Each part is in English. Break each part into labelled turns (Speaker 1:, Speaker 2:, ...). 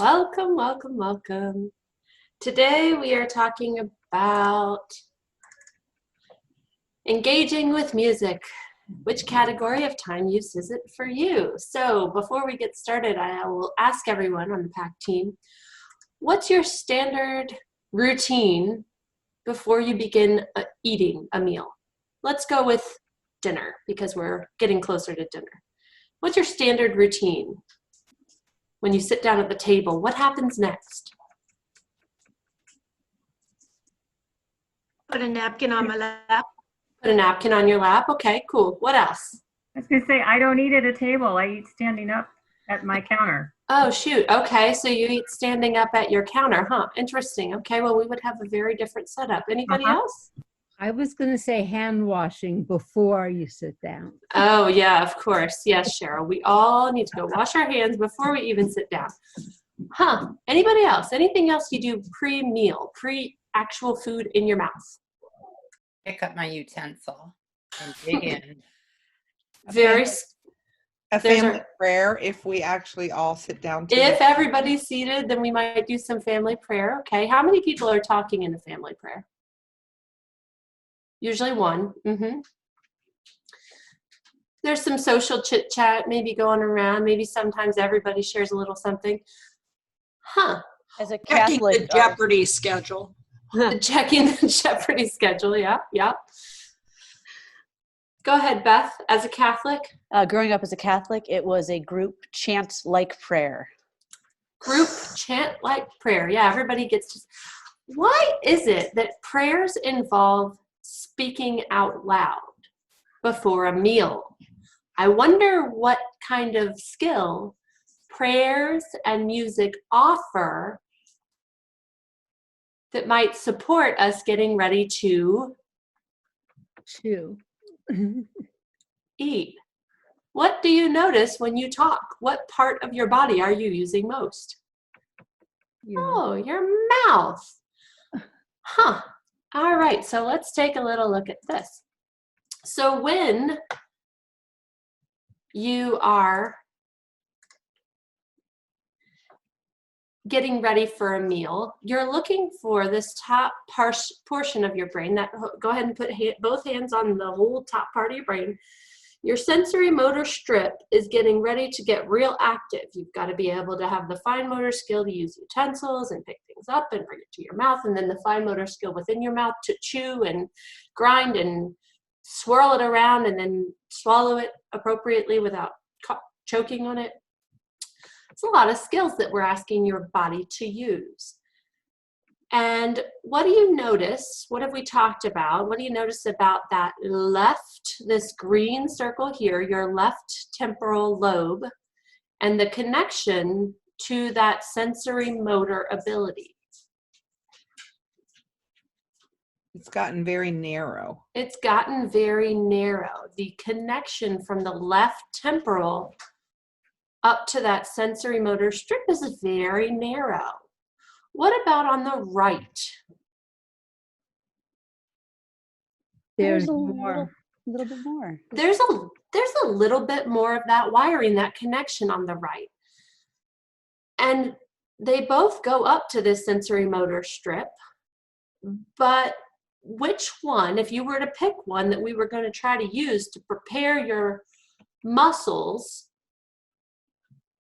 Speaker 1: Welcome, welcome, welcome. Today we are talking about engaging with music. Which category of time use is it for you? So before we get started, I will ask everyone on the PAC team, what's your standard routine before you begin eating a meal? Let's go with dinner because we're getting closer to dinner. What's your standard routine? When you sit down at the table, what happens next?
Speaker 2: Put a napkin on my lap.
Speaker 1: Put a napkin on your lap. Okay, cool. What else?
Speaker 3: I was going to say, I don't eat at a table. I eat standing up at my counter.
Speaker 1: Oh, shoot. Okay, so you eat standing up at your counter, huh? Interesting. Okay, well, we would have a very different setup. Anybody else?
Speaker 4: I was going to say hand washing before you sit down.
Speaker 1: Oh, yeah, of course. Yes, Cheryl. We all need to go wash our hands before we even sit down. Huh. Anybody else? Anything else you do pre-meal, pre-actual food in your mouth?
Speaker 5: Pick up my utensil and dig in.
Speaker 6: A family prayer if we actually all sit down together.
Speaker 1: If everybody's seated, then we might do some family prayer. Okay. How many people are talking in a family prayer? Usually one. There's some social chit chat maybe going around. Maybe sometimes everybody shares a little something. Huh.
Speaker 7: As a Catholic,
Speaker 2: the Jeopardy schedule.
Speaker 1: Checking the Jeopardy schedule. Yeah. Go ahead, Beth. As a Catholic?
Speaker 7: growing up as a Catholic, it was a group chant-like prayer.
Speaker 1: Group chant-like prayer. Yeah, everybody gets to. Why is it that prayers involve speaking out loud before a meal? I wonder what kind of skill prayers and music offer that might support us getting ready to eat. What do you notice when you talk? What part of your body are you using most? Oh, your mouth. Huh. All right, so let's take a little look at this. So when you are getting ready for a meal, you're looking for this top portion of your brain. That go ahead and put both hands on the whole top part of your brain. Your sensory motor strip is getting ready to get real active. You've got to be able to have the fine motor skill to use utensils and pick things up and bring it to your mouth, and then the fine motor skill within your mouth to chew and grind and swirl it around and then swallow it appropriately without choking on it. It's a lot of skills that we're asking your body to use. And what do you notice? What have we talked about? What do you notice about that left, this green circle here, your left temporal lobe, and the connection to that sensory motor ability?
Speaker 6: It's gotten very narrow.
Speaker 1: It's gotten very narrow. The connection from the left temporal up to that sensory motor strip is very narrow. What about on the right?
Speaker 4: There's
Speaker 7: a
Speaker 4: more.
Speaker 7: little bit more.
Speaker 1: There's a little bit more of that wiring, that connection on the right. And they both go up to this sensory motor strip, but which one, if you were to pick one that we were going to try to use to prepare your muscles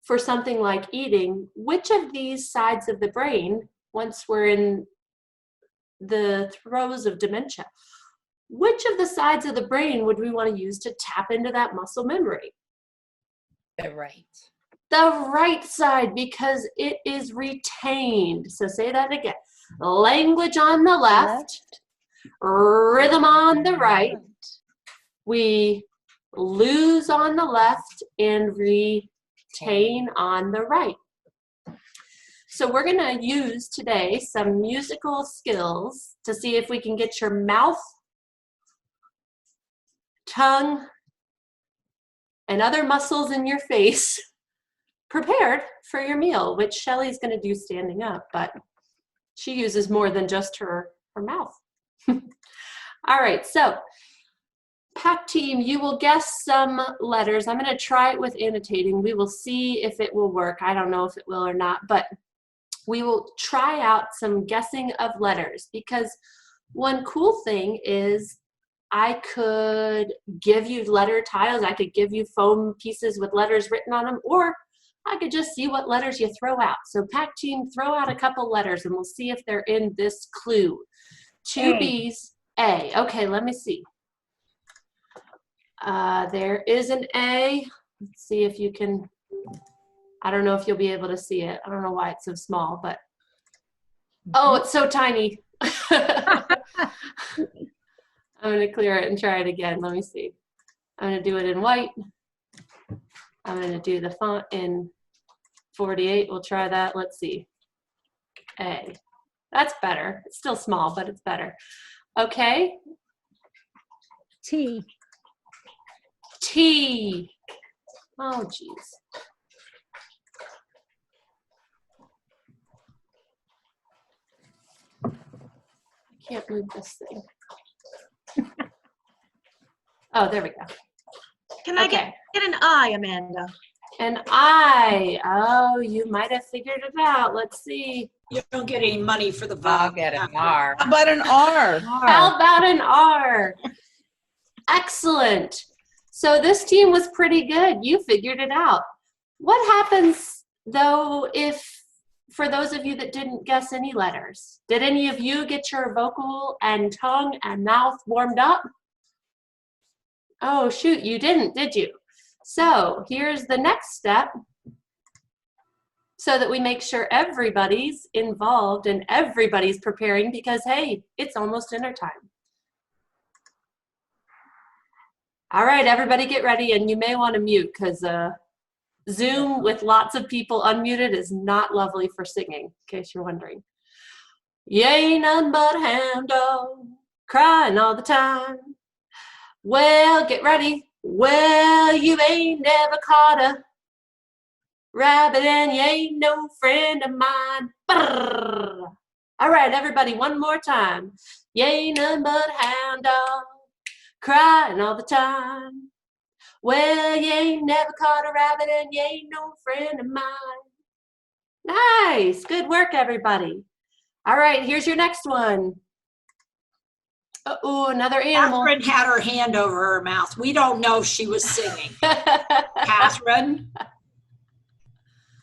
Speaker 1: for something like eating, which of these sides of the brain, once we're in the throes of dementia, which of the sides of the brain would we want to use to tap into that muscle memory?
Speaker 5: The right.
Speaker 1: The right side, because it is retained. So say that again. Language on the left, rhythm on the right. We lose on the left and retain on the right. So we're going to use today some musical skills to see if we can get your mouth, tongue, and other muscles in your face prepared for your meal, which Shelly's going to do standing up, but she uses more than just her mouth. All right, so PAC team, you will guess some letters. I'm going to try it with annotating. We will see if it will work. I don't know if it will or not, but we will try out some guessing of letters, because one cool thing is I could give you letter tiles, I could give you foam pieces with letters written on them, or I could just see what letters you throw out. So PAC team, throw out a couple letters and we'll see if they're in this clue. Two
Speaker 3: A.
Speaker 1: B's, A. Okay, let me see. There is an A. Let's see if you can, I don't know if you'll be able to see it. I don't know why it's so small, but, oh, it's so tiny. I'm gonna clear it and try it again. Let me see. I'm gonna do it in white. I'm gonna do the font in 48. We'll try that. Let's see. A. That's better. It's still small, but it's better. Okay.
Speaker 4: T.
Speaker 1: T. Oh, geez. I can't move this thing. Oh, there we go.
Speaker 2: Can I
Speaker 1: Okay.
Speaker 2: get an I, Amanda?
Speaker 1: And I. Oh, you might have figured it out. Let's see.
Speaker 2: You don't get any money for the
Speaker 5: I'll
Speaker 2: vote.
Speaker 5: get an R.
Speaker 6: How about an R?
Speaker 1: How about an R? Excellent. So this team was pretty good. You figured it out. What happens, though, if, for those of you that didn't guess any letters, did any of you get your vocal and tongue and mouth warmed up? Oh, shoot, you didn't, did you? So here's the next step, so that we make sure everybody's involved and everybody's preparing, because, hey, it's almost dinner time. All right, everybody get ready, and you may want to mute, because Zoom with lots of people unmuted is not lovely for singing, in case you're wondering. You ain't none but a hound dog, crying all the time. Well, get ready. Well, you ain't never caught a rabbit and you ain't no friend of mine. Brrr. All right, everybody, one more time. You ain't none but a hound dog, crying all the time. Well, you ain't never caught a rabbit and you ain't no friend of mine. Nice, good work, everybody. All right, here's your next one. Uh-oh, another animal.
Speaker 2: Catherine had her hand over her mouth. We don't know if she was singing. Catherine?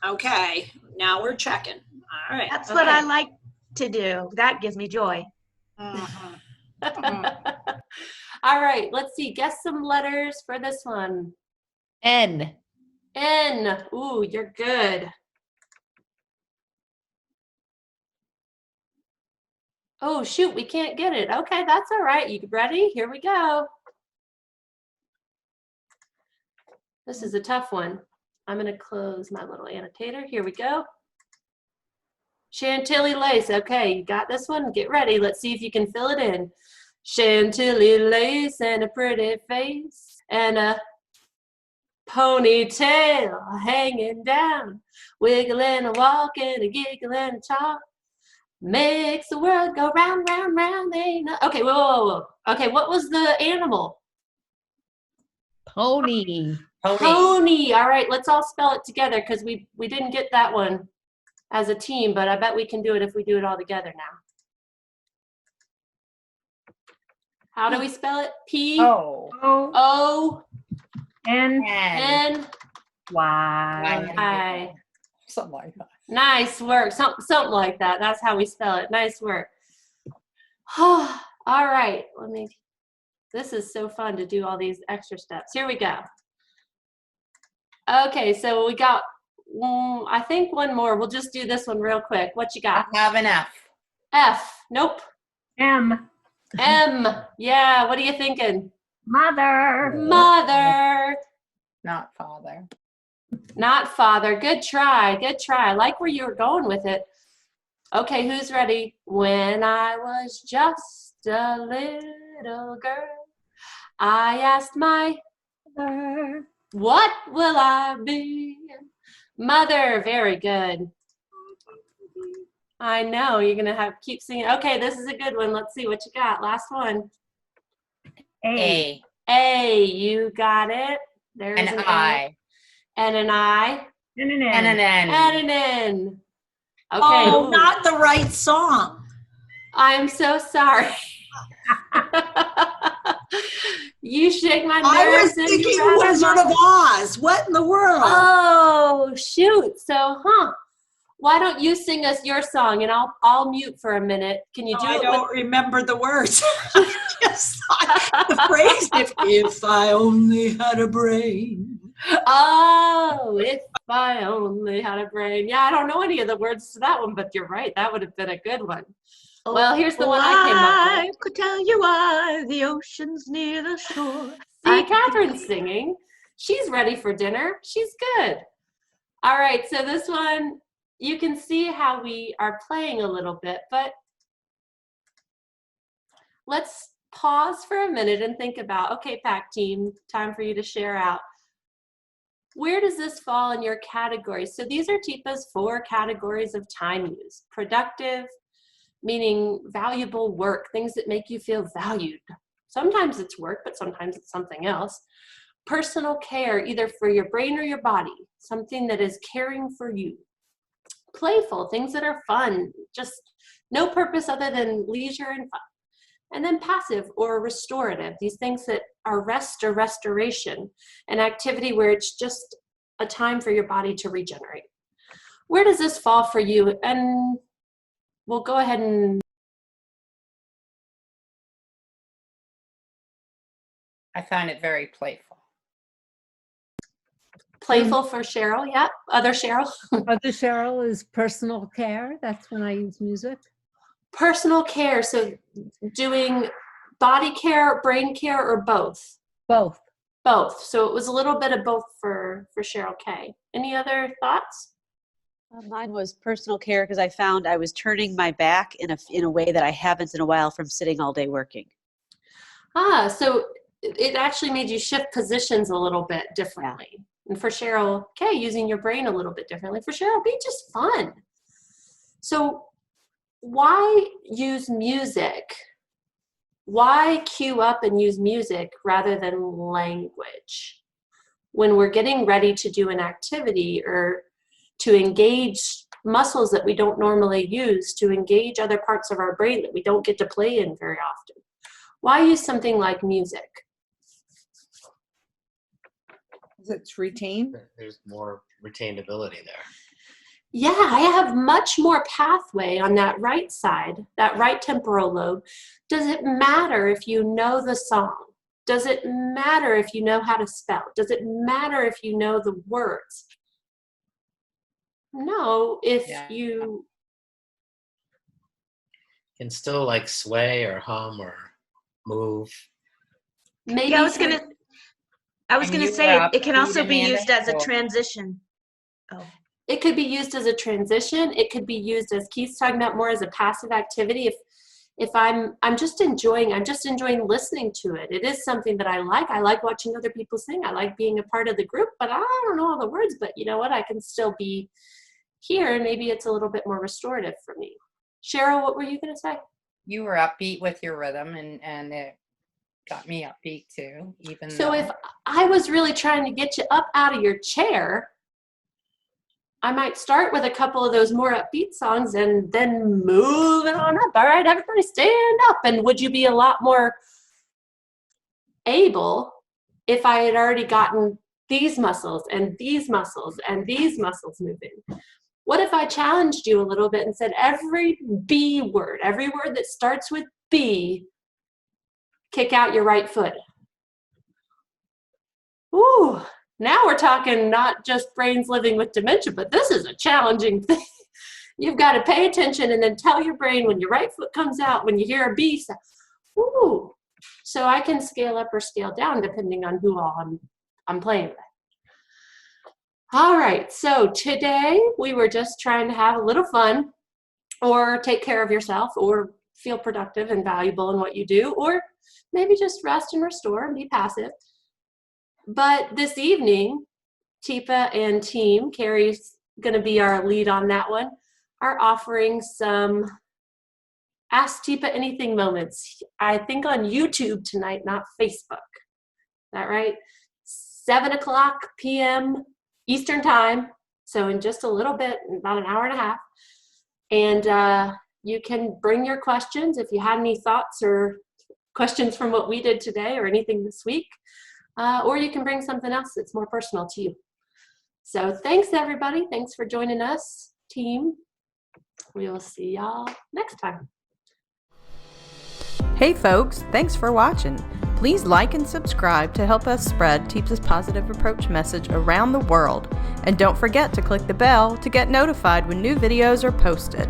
Speaker 2: Okay, now we're checking. All right.
Speaker 8: That's what I like to do. That gives me joy.
Speaker 2: Mhm.
Speaker 1: All right, let's see. Guess some letters for this one.
Speaker 5: N.
Speaker 1: N. Ooh, you're good. Oh, shoot, we can't get it. Okay, that's all right. You ready? Here we go. This is a tough one. I'm going to close my little annotator. Here we go. Chantilly lace. Okay, you got this one? Get ready. Let's see if you can fill it in. Chantilly lace and a pretty face and a ponytail hanging down, wiggling and walking and giggling and talk. Makes the world go round, round, round. Ain't no... Okay, whoa. Okay, what was the animal?
Speaker 5: Pony.
Speaker 1: Pony. All right, let's all spell it together, because we didn't get that one as a team, but I bet we can do it if we do it all together now. How do we spell it? P
Speaker 5: O.
Speaker 3: O
Speaker 1: O
Speaker 3: N
Speaker 5: N.
Speaker 1: N
Speaker 3: Y.
Speaker 1: I.
Speaker 6: Something like that.
Speaker 1: Nice work. Something like that. That's how we spell it. Nice work. All right. This is so fun to do all these extra steps. Here we go. Okay, so we got, I think one more. We'll just do this one real quick. What you got?
Speaker 5: I have an F.
Speaker 1: F. Nope.
Speaker 3: M.
Speaker 1: M. Yeah, what are you thinking?
Speaker 3: Mother.
Speaker 1: Mother.
Speaker 5: Not father.
Speaker 1: Not father. Good try. Good try. I like where you were going with it. Okay, who's ready? When I was just a little girl, I asked my mother, what will I be? Mother. Very good. I know, you're going to have keep singing. Okay, this is a good one. Let's see what you got. Last one.
Speaker 3: A.
Speaker 1: A. You got it. There's
Speaker 5: An I.
Speaker 1: And an I.
Speaker 3: And an N.
Speaker 5: And an N.
Speaker 1: And an N. Okay.
Speaker 2: Oh,
Speaker 1: Ooh.
Speaker 2: not the right song.
Speaker 1: I'm so sorry. You shake my
Speaker 2: I was
Speaker 1: nerves and you
Speaker 2: thinking
Speaker 1: rattle
Speaker 2: Wizard
Speaker 1: my-
Speaker 2: of Oz. What in the world?
Speaker 1: Oh, shoot. So, why don't you sing us your song and I'll mute for a minute. Can you do
Speaker 2: I
Speaker 1: it
Speaker 2: don't remember the words. I just thought the phrase, if I only had a brain.
Speaker 1: Oh, if I only had a brain. Yeah, I don't know any of the words to that one, but you're right. That would have been a good one. Well, here's the one I came up with.
Speaker 8: I could tell you why the ocean's near the shore.
Speaker 1: See, Catherine's singing. She's ready for dinner. She's good. All right, so this one, you can see how we are playing a little bit, but let's pause for a minute and think about, okay, PAC team, time for you to share out. Where does this fall in your categories? So these are TIPA's 4 categories of time use. Productive, meaning valuable work, things that make you feel valued. Sometimes it's work, but sometimes it's something else. Personal care, either for your brain or your body, something that is caring for you. Playful, things that are fun, just no purpose other than leisure and fun. And then passive or restorative, these things that are rest or restoration, an activity where it's just a time for your body to regenerate. Where does this fall for you? And we'll go ahead and
Speaker 5: I find it very playful.
Speaker 1: playful for Cheryl, yeah. Other Cheryl?
Speaker 4: Other Cheryl is personal care. That's when I use music.
Speaker 1: Personal care, so doing body care, brain care, or both?
Speaker 4: Both.
Speaker 1: Both. So it was a little bit of both for Cheryl K. Any other thoughts?
Speaker 7: Mine was personal care because I found I was turning my back in a way that I haven't in a while from sitting all day working.
Speaker 1: So it actually made you shift positions a little bit differently. Yeah. And for Cheryl K, using your brain a little bit differently. For Cheryl B, just fun. So why use music? Why cue up and use music rather than language? When we're getting ready to do an activity or to engage muscles that we don't normally use, to engage other parts of our brain that we don't get to play in very often. Why use something like music?
Speaker 6: Is it retain?
Speaker 9: There's more retainability there.
Speaker 1: Yeah, I have much more pathway on that right side, that right temporal lobe. Does it matter if you know the song? Does it matter if you know how to spell? Does it matter if you know the words? No, if you
Speaker 9: can still like sway or hum or move.
Speaker 1: Maybe
Speaker 8: yeah, I was gonna say it can also be used as a transition. Oh.
Speaker 1: It could be used as a transition. It could be used, as Keith's talking about, more as a passive activity. If I'm just enjoying listening to it. It is something that I like. I like watching other people sing. I like being a part of the group, but I don't know all the words. But you know what? I can still be here, and maybe it's a little bit more restorative for me. Cheryl, what were you going to say?
Speaker 5: You were upbeat with your rhythm, and it got me upbeat too.
Speaker 1: So if I was really trying to get you up out of your chair, I might start with a couple of those more upbeat songs and then move it on up. All right, everybody stand up. And would you be a lot more able if I had already gotten these muscles and these muscles and these muscles moving? What if I challenged you a little bit and said every B word, every word that starts with B, kick out your right foot? Ooh. Now we're talking not just brains living with dementia, but this is a challenging thing. You've got to pay attention and then tell your brain when your right foot comes out, when you hear a B, say, ooh. So I can scale up or scale down depending on who all I'm playing with. All right, so today we were just trying to have a little fun or take care of yourself or feel productive and valuable in what you do, or maybe just rest and restore and be passive. But this evening, Tipa and team, Carrie's going to be our lead on that one, are offering some Ask Tipa Anything moments. I think on YouTube tonight, not Facebook. Is that right? 7:00 p.m. Eastern time. So in just a little bit, about an hour and a half, And you can bring your questions if you had any thoughts or questions from what we did today or anything this week, or you can bring something else that's more personal to you. So thanks, everybody. Thanks for joining us, team. We will see y'all next time.
Speaker 10: Hey folks, thanks for watching. Please like and subscribe to help us spread Teeps's positive approach message around the world. And don't forget to click the bell to get notified when new videos are posted.